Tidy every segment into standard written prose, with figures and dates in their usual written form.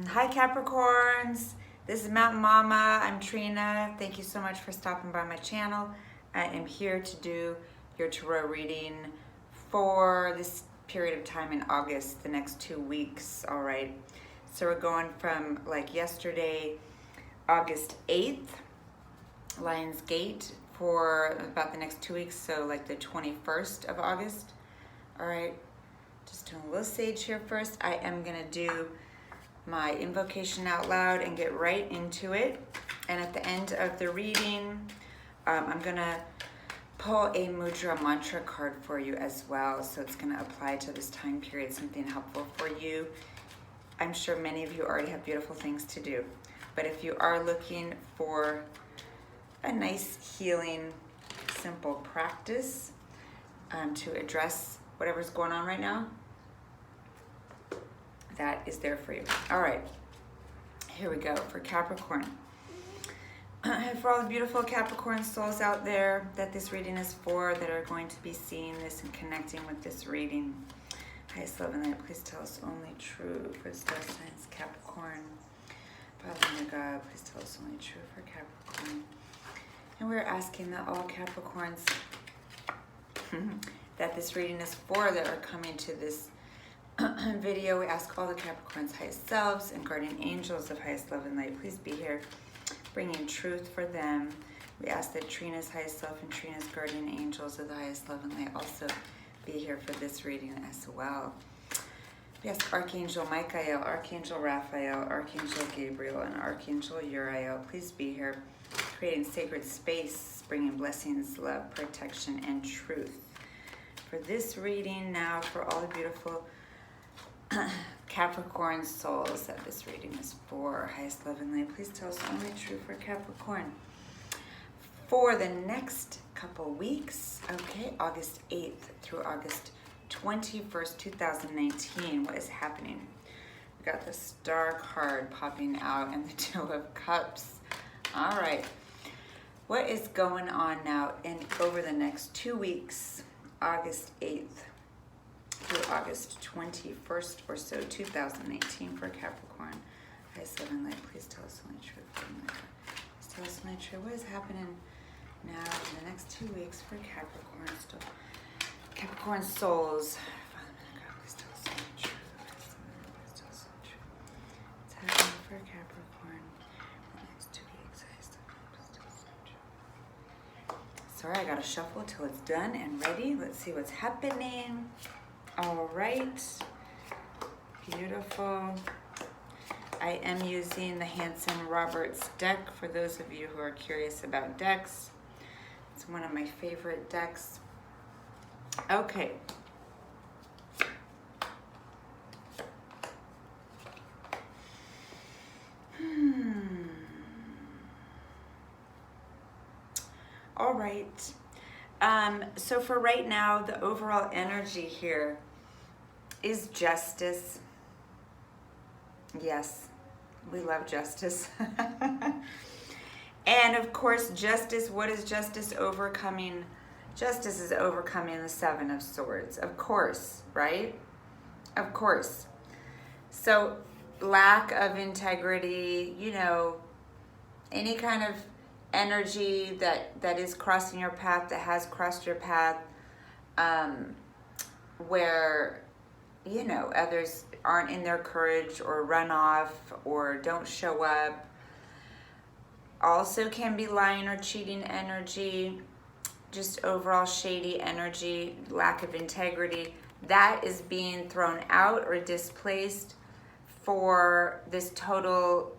Hi Capricorns, this is Mountain Mama. I'm Trina. Thank you so much for stopping by my channel. I am here to do your tarot reading for this period of time in August, the next 2 weeks, all right? So we're going from like yesterday, August 8th, Lion's Gate, for about the next 2 weeks, so like the 21st of August, all right? Just doing a little sage here first. I am gonna do my invocation out loud and get right into it. And at the end of the reading, I'm gonna pull a mudra mantra card for you as well. So it's gonna apply to this time period, something helpful for you. I'm sure many of you already have beautiful things to do, but if you are looking for a nice healing, simple practice to address whatever's going on right now, that is there for you. All right, here we go for Capricorn. And for all the beautiful Capricorn souls out there that this reading is for, that are going to be seeing this and connecting with this reading. Highest love and light, please tell us only true for star signs Capricorn. Father and God, please tell us only true for Capricorn. And we're asking that all Capricorns that this reading is for, that are coming to this video, we ask all the Capricorns' highest selves and guardian angels of highest love and light, please be here bringing truth for them. We ask that Trina's highest self and Trina's guardian angels of the highest love and light also be here for this reading as well. We ask Archangel Michael, Archangel Raphael, Archangel Gabriel, and Archangel Uriel, please be here creating sacred space, bringing blessings, love, protection, and truth. For this reading now, for all the beautiful Capricorn souls that this reading is for, highest love and light, please tell us only true for Capricorn. For the next couple weeks, okay, August 8th through August 21st, 2019, what is happening? We got the Star card popping out and the Two of Cups. All right, what is going on now and over the next 2 weeks, August 8th through August 21st or so, 2018 for Capricorn. Highest love and light, please tell us only true. Please tell us only true. What is happening now in the next 2 weeks for Capricorn still? Capricorn souls. Father and God, please tell us only true. Please tell us only true. What's happening for Capricorn in the next 2 weeks? Highest love and light, please tell us only true. Sorry, I gotta shuffle till it's done and ready. Let's see what's happening. All right, beautiful. I am using the Hanson Roberts deck for those of you who are curious about decks. It's one of my favorite decks. Okay. All right. So for right now, the overall energy here is justice. Yes, we love justice. And of course, justice, what is justice overcoming? Justice is overcoming the Seven of Swords, of course, right? Of course. So lack of integrity, you know, any kind of energy that is crossing your path, that has crossed your path, where, you know, others aren't in their courage or run off or don't show up. Also can be lying or cheating energy, just overall shady energy, lack of integrity. That is being thrown out or displaced for this total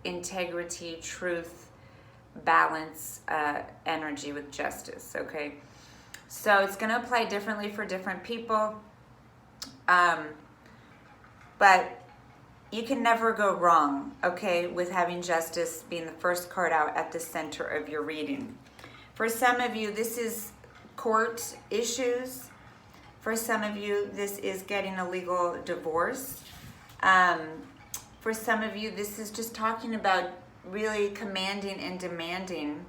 integrity, truth, balance energy with justice, okay? So it's going to apply differently for different people, but you can never go wrong, okay, with having justice being the first card out at the center of your reading. For some of you, this is court issues. For some of you, this is getting a legal divorce. For some of you, this is just talking about really commanding and demanding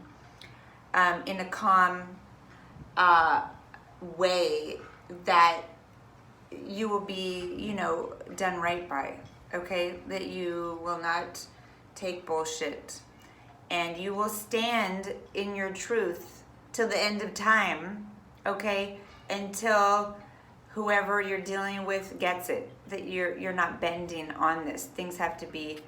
in a calm way that you will be, you know, done right by. okay? That you will not take bullshit. And you will stand in your truth till the end of time, okay? Until whoever you're dealing with gets it. That you're not bending on this. Things have to be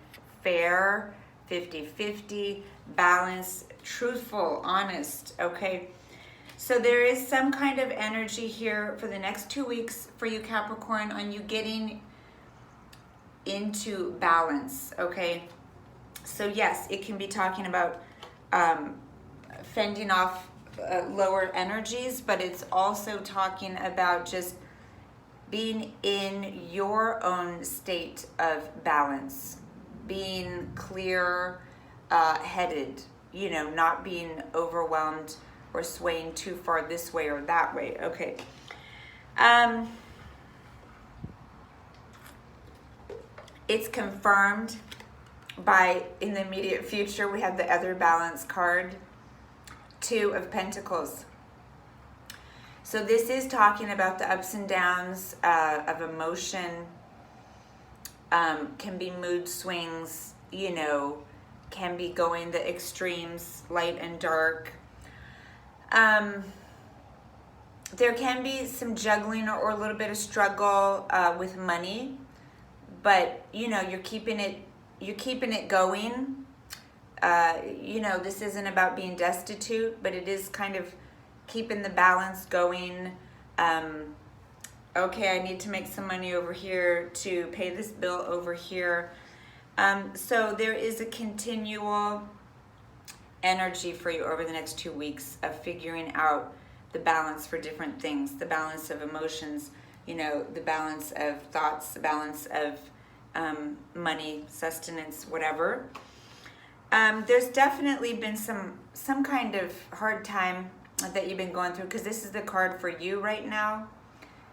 fair, 50-50, balanced, truthful, honest, okay? So there is some kind of energy here for the next 2 weeks for you, Capricorn, on you getting into balance, okay? So yes, it can be talking about fending off lower energies, but it's also talking about just being in your own state of balance, being clear headed, you know, not being overwhelmed or swaying too far this way or that way. Okay. It's confirmed by, in the immediate future, we have the other balance card, 2 of Pentacles. So this is talking about the ups and downs of emotion, can be mood swings, you know, can be going the extremes, light and dark. There can be some juggling or a little bit of struggle with money, but you know, you're keeping it going. You know, this isn't about being destitute, but it is kind of keeping the balance going. Okay, I need to make some money over here to pay this bill over here. So there is a continual energy for you over the next 2 weeks of figuring out the balance for different things, the balance of emotions, you know, the balance of thoughts, the balance of money, sustenance, whatever. There's definitely been some kind of hard time that you've been going through, because this is the card for you right now.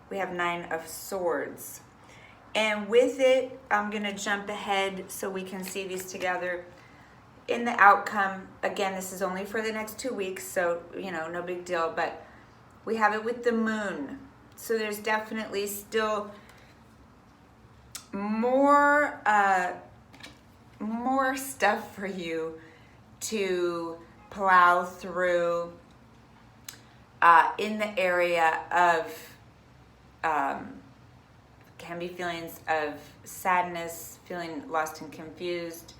We have 9 of Swords. And with it, I'm going to jump ahead so we can see these together. In the outcome, again, this is only for the next 2 weeks, so, you know, no big deal. But we have it with the Moon. So there's definitely still more stuff for you to plow through in the area of can be feelings of sadness, feeling lost and confused,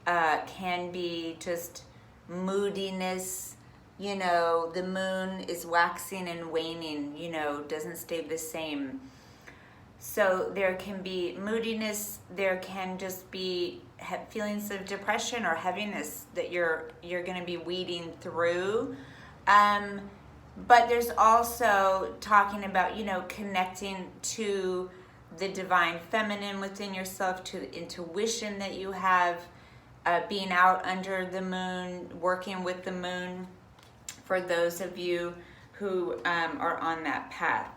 can be just moodiness. You know, the moon is waxing and waning, you know, doesn't stay the same. So there can be moodiness, there can just be feelings of depression or heaviness that you're going to be weeding through. But there's also talking about, you know, connecting to the divine feminine within yourself, to the intuition that you have, being out under the moon, working with the moon, for those of you who are on that path.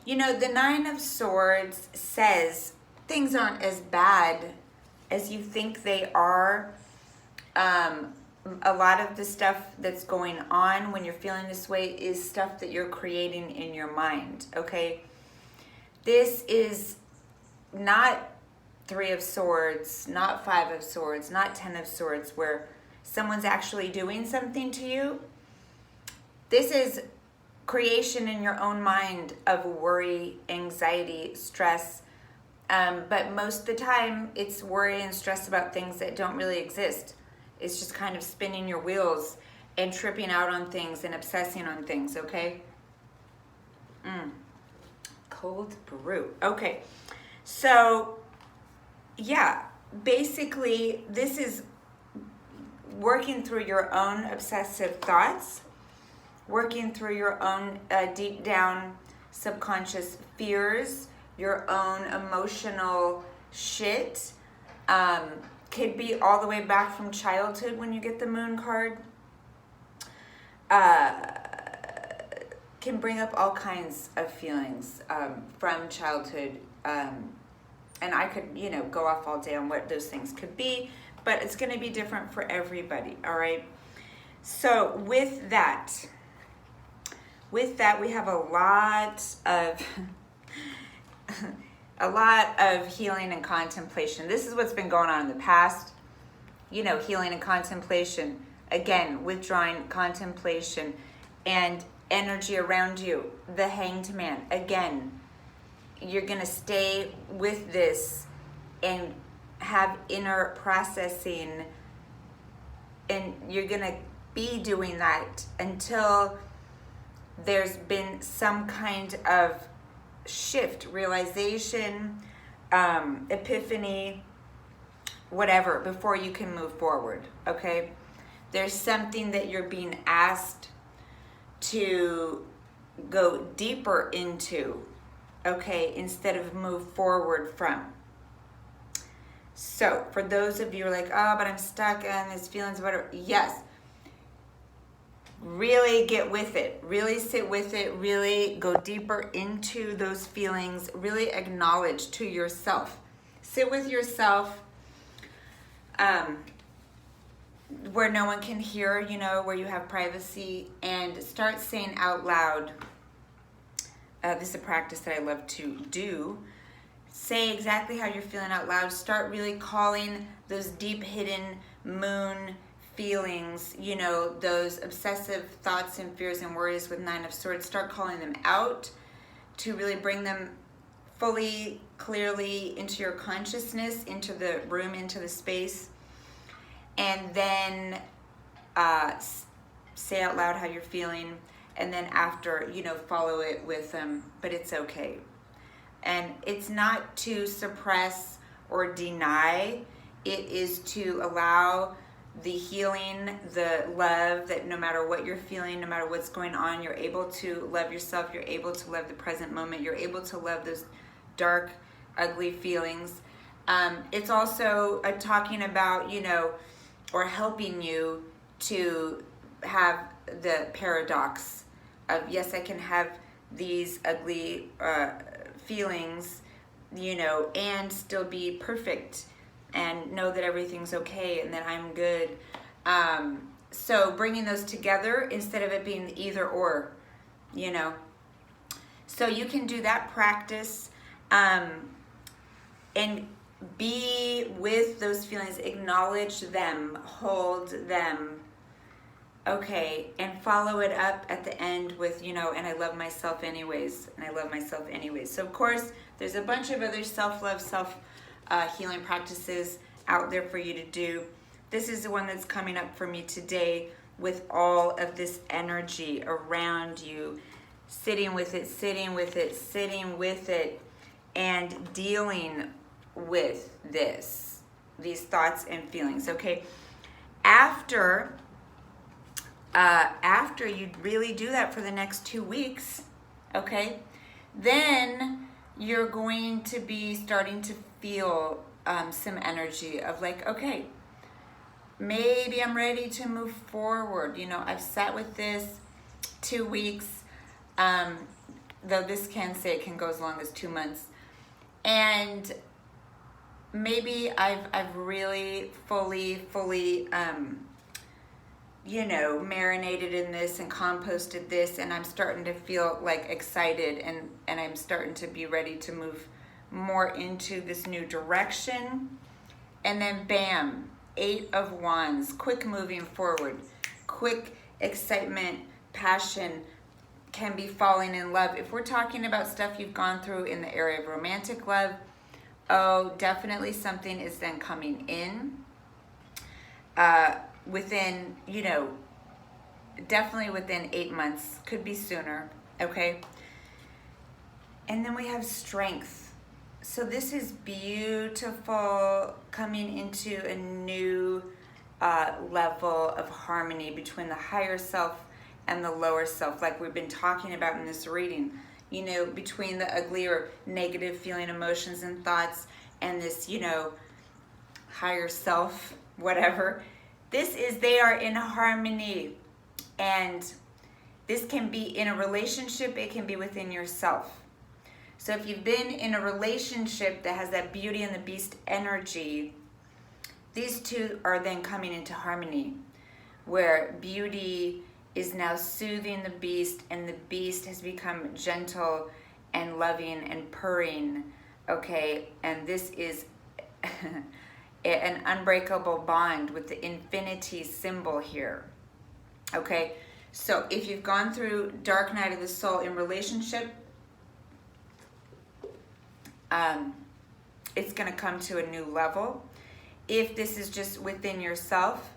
You know, the 9 of Swords says things aren't as bad as you think they are. A lot of the stuff that's going on when you're feeling this way is stuff that you're creating in your mind, okay? This is not 3 of Swords, not 5 of Swords, not 10 of Swords, where someone's actually doing something to you. This is creation in your own mind of worry, anxiety, stress. But most of the time, it's worry and stress about things that don't really exist. It's just kind of spinning your wheels and tripping out on things and obsessing on things, okay? Cold brew. Okay, so yeah, basically this is working through your own obsessive thoughts, working through your own deep down subconscious fears, your own emotional shit. Could be all the way back from childhood when you get the Moon card. Can bring up all kinds of feelings from childhood. And I could, you know, go off all day on what those things could be, but it's going to be different for everybody, all right? So with that, we have a lot of a lot of healing and contemplation. This is what's been going on in the past. You know, healing and contemplation. Again, withdrawing, contemplation, and energy around you. The Hanged Man. Again, you're going to stay with this and have inner processing, and you're going to be doing that until there's been some kind of shift, realization, epiphany, whatever, before you can move forward, okay? There's something that you're being asked to go deeper into, okay, instead of move forward from. So for those of you who are like, oh, but I'm stuck in these feelings, whatever, yes, really get with it, really sit with it, really go deeper into those feelings, really acknowledge to yourself, sit with yourself, where no one can hear, you know, where you have privacy, and start saying out loud, this is a practice that I love to do. Say exactly how you're feeling out loud. Start really calling those deep hidden moon feelings, you know, those obsessive thoughts and fears and worries with 9 of Swords. Start calling them out to really bring them fully, clearly into your consciousness, into the room, into the space. And then say out loud how you're feeling. And then after, you know, follow it with but it's okay. And it's not to suppress or deny. It is to allow the healing, the love, that no matter what you're feeling, no matter what's going on, you're able to love yourself. You're able to love the present moment. You're able to love those dark, ugly feelings. It's also talking about, you know, or helping you to have the paradox of, yes, I can have these ugly feelings, you know, and still be perfect and know that everything's okay and that I'm good. So bringing those together instead of it being either or, you know. So you can do that practice and be with those feelings, acknowledge them, hold them, okay, and follow it up at the end with, you know, and I love myself anyways, and I love myself anyways. So of course, there's a bunch of other self-love, healing practices out there for you to do. This is the one that's coming up for me today with all of this energy around you, sitting with it, sitting with it, sitting with it, and dealing with these thoughts and feelings, okay? After you really do that for the next 2 weeks, okay, then you're going to be starting to feel some energy of like, okay, maybe I'm ready to move forward. You know, I've sat with this 2 weeks, though this can say it can go as long as 2 months. And maybe I've really fully, you know, marinated in this and composted this, and I'm starting to feel like excited, and I'm starting to be ready to move more into this new direction. And then bam, 8 of Wands, quick moving forward, quick excitement, passion, can be falling in love. If we're talking about stuff you've gone through in the area of romantic love, oh, definitely something is then coming in within, you know, definitely within 8 months, could be sooner, okay? And then we have strength. So this is beautiful, coming into a new level of harmony between the higher self and the lower self, like we've been talking about in this reading, you know, between the ugly or negative feeling, emotions and thoughts and this, you know, higher self, whatever. They are in harmony, and this can be in a relationship, it can be within yourself. So if you've been in a relationship that has that Beauty and the Beast energy, these two are then coming into harmony, where Beauty is now soothing the Beast, and the Beast has become gentle and loving and purring, okay? And this is an unbreakable bond with the infinity symbol here, okay? So if you've gone through dark night of the soul in relationship, it's going to come to a new level. If this is just within yourself,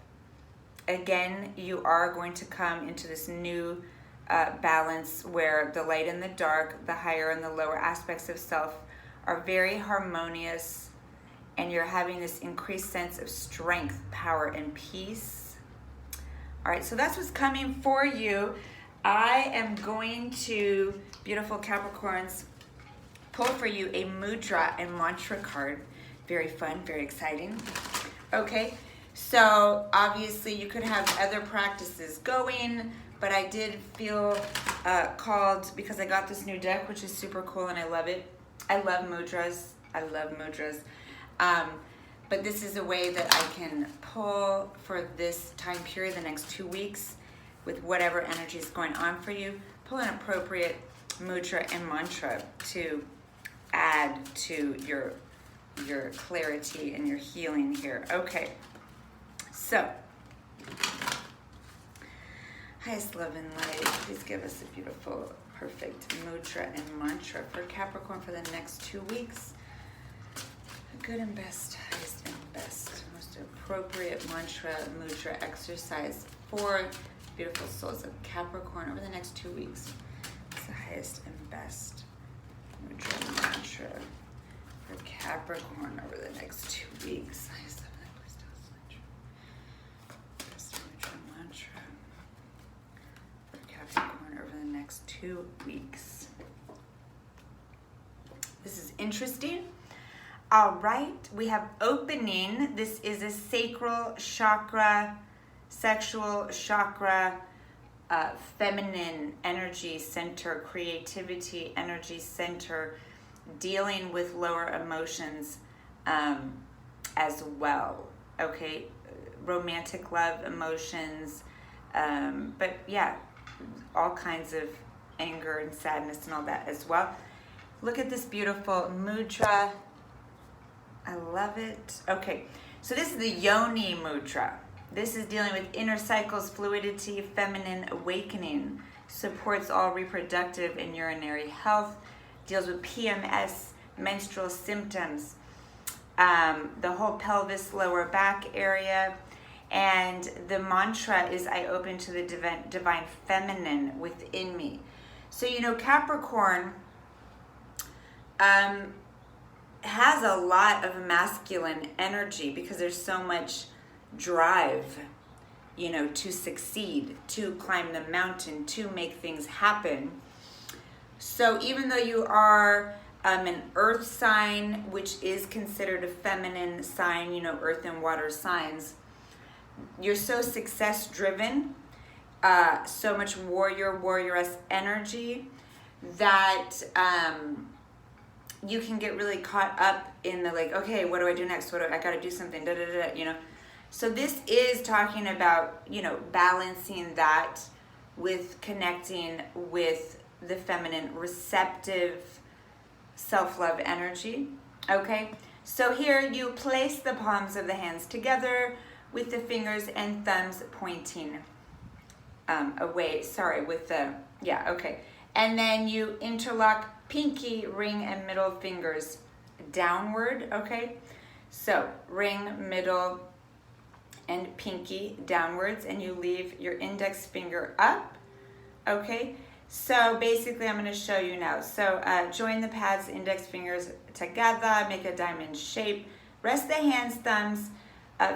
again, you are going to come into this new balance where the light and the dark, the higher and the lower aspects of self are very harmonious, and you're having this increased sense of strength, power, and peace. All right, so that's what's coming for you. I am going to, beautiful Capricorns, pull for you a mudra and mantra card. Very fun, very exciting. Okay, so obviously you could have other practices going, but I did feel called, because I got this new deck, which is super cool and I love it. I love mudras. I love mudras. But this is a way that I can pull for this time period, the next 2 weeks, with whatever energy is going on for you. Pull an appropriate mudra and mantra to add to your clarity and your healing here. Okay, so highest love and light, please give us a beautiful, perfect mudra and mantra for Capricorn for the next 2 weeks. Good and best, highest and best, most appropriate mantra, mudra exercise for beautiful souls of Capricorn over the next 2 weeks. It's the highest and best mudra and mantra for Capricorn over the next 2 weeks. Highest level, please tell us best mudra and mantra for Capricorn over the next 2 weeks. This is interesting. All right, we have opening. This is a sacral chakra, sexual chakra, feminine energy center, creativity energy center, dealing with lower emotions as well. Okay, romantic love emotions, but yeah, all kinds of anger and sadness and all that as well. Look at this beautiful mudra. I love it. Okay, so this is the Yoni Mudra. This is dealing with inner cycles, fluidity, feminine awakening, supports all reproductive and urinary health, deals with PMS, menstrual symptoms, the whole pelvis, lower back area, and the mantra is I open to the divine feminine within me. So, you know, Capricorn has a lot of masculine energy because there's so much drive, you know, to succeed, to climb the mountain, to make things happen. So even though you are an earth sign, which is considered a feminine sign, you know, earth and water signs, you're so success driven, so much warrioress energy that you can get really caught up in the like, okay, what do I do next? I got to do something, you know. So this is talking about, you know, balancing that with connecting with the feminine, receptive, self-love energy. Okay, so here you place the palms of the hands together with the fingers and thumbs pointing away. Sorry, with the, yeah, okay. And then you interlock pinky, ring, and middle fingers downward, okay? So ring, middle, and pinky downwards, and you leave your index finger up, okay? So basically I'm gonna show you now. So join the pads, index fingers together, make a diamond shape. Rest the hands, thumbs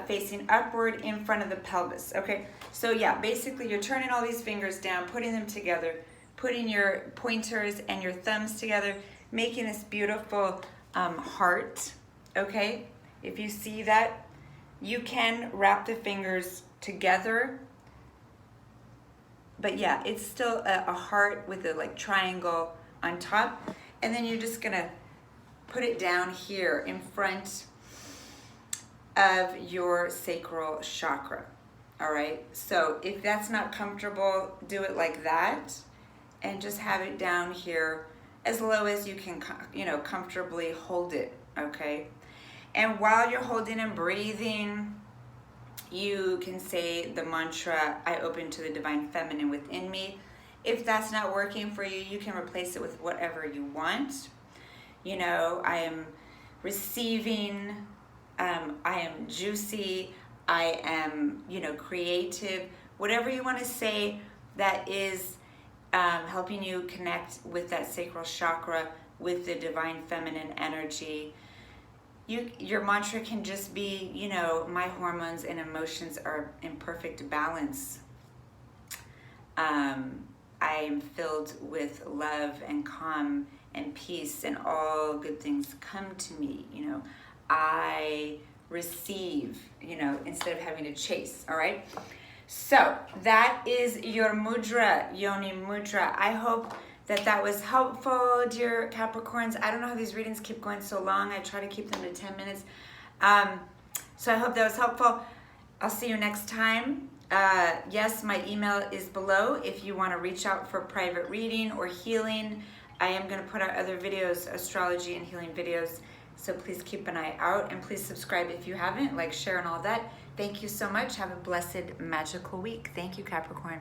facing upward in front of the pelvis, okay? So yeah, basically you're turning all these fingers down, putting them together, putting your pointers and your thumbs together, making this beautiful heart, okay? If you see that, you can wrap the fingers together, but yeah, it's still a heart with a like triangle on top. And then you're just gonna put it down here in front of your sacral chakra, all right? So if that's not comfortable, do it like that and just have it down here as low as you can, comfortably hold it, okay? And while you're holding and breathing, you can say the mantra, I open to the divine feminine within me. If that's not working for you, you can replace it with whatever you want. I am receiving, I am juicy, I am, creative. Whatever you want to say that is helping you connect with that sacral chakra, with the divine feminine energy. Your mantra can just be, my hormones and emotions are in perfect balance. I am filled with love and calm and peace, and all good things come to me. I receive, instead of having to chase. All right. So that is your mudra, Yoni Mudra. I hope that was helpful, dear Capricorns. I don't know how these readings keep going so long. I try to keep them to 10 minutes. So I hope that was helpful. I'll see you next time. Yes, my email is below if you want to reach out for private reading or healing. I am going to put out other videos, astrology and healing videos. So please keep an eye out, and please subscribe if you haven't, like, share, and all that. Thank you so much. Have a blessed, magical week. Thank you, Capricorn. Bye.